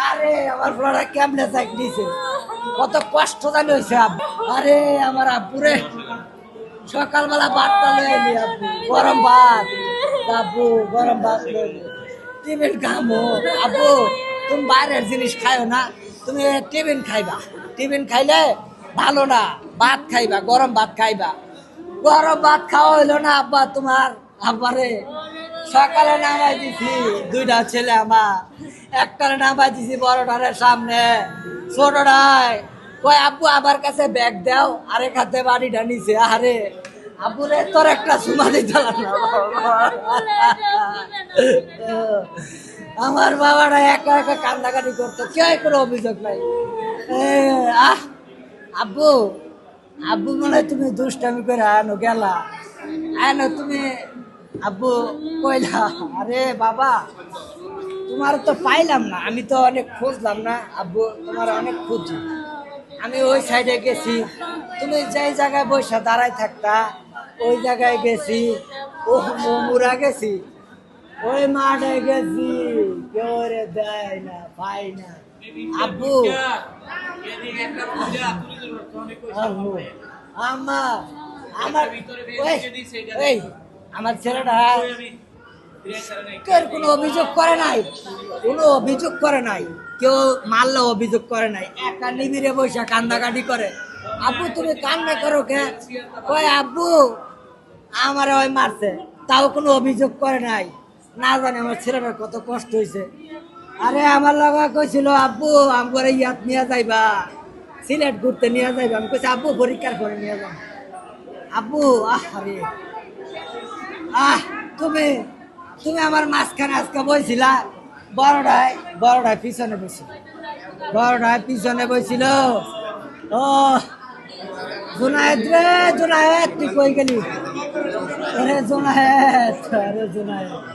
আরে আমার পোলাটা কেমনে চাক দিছে, কত কষ্ট জানি হয়েছে আব্বু। আরে আমার আব্বুরে সকালবেলা ভাতটা লয়ে এলি আব্বু, গরম ভাত। আব্বু গরম ভাত লয়ে টিফিন খামো। আব্বু তুমি বাইরের জিনিস খাইও না, তুমি টিফিন খাইবা। টিফিন খাইলে ভালো না, ভাত খাইবা, গরম ভাত খাইবা। গরম ভাত খাওয়া হইলো না আব্বা তোমার। আব্বারে সকালে নামাই দিছি দুইটা ছেলে আমার, একটারে নামাই দিছি বড়টারের সামনে, ছোটটায় কয় আব্বু আমার কাছে ব্যাগ দাও, আরেক হাতে বাড়িটা নিছে। আরে আব্বুরে তোর একটা সুমা দিতে না। আমার বাবাটা একা একা কান্দাকাটি করতো, কেউ কোনো অভিযোগ নাই। আহ আব্বু, আব্বু মনে হয় তুমি দুষ্টামি করে আনো গেলা, আনো তুমি। আব্বু কইলা আরে বাবা তোমার তো পাইলাম না, আমি তো অনেক খুঁজলাম না আব্বু, তোমার অনেক খুঁজি। আমি ওই সাইডে গেছি, তুমি যেই জায়গায় বসে দাঁড়াই থাকতা ওই জায়গায় গেছি, ও মুরা গেছি, ওই মাঠে গেছি, কেউ রে দেয় না, পাই না। আব্বু আব্বু আমার আমার এই আমার ছেলেটা কেউ কোনো অভিযোগ করে নাই, কোনো অভিযোগ করে নাই, কেউ মারলে অভিযোগ করে নাই, একা নিবিড়ে বসে কান্দাকাটি করে। আব্বু তুমি কান্না করো কে? কয় আব্বু আমার ওই মারছে, তাও কোনো অভিযোগ করে নাই। না জানে আমার ছেলেটার কত কষ্ট হয়েছে। আরে আমার লগা কইছিল আব্বু আমার ইয়াত নিয়ে যাইবা, সিলেট ঘুরতে নিয়ে যাইবা। আমি কইছি আব্বু পরীক্ষার করে নিয়ে যাবো। আব্বু আরে আহ তুমি তুমি আমার মাঝখানে আজকে বইছিলা, বড়টায় পিছনে বসছিল, বড়টায় পিছনে বইছিল। ও জুনায়েদ রে, জুনায়েদ তুই কই গেলি? আরে জুনায়েদ, আরে জুনায়েদ।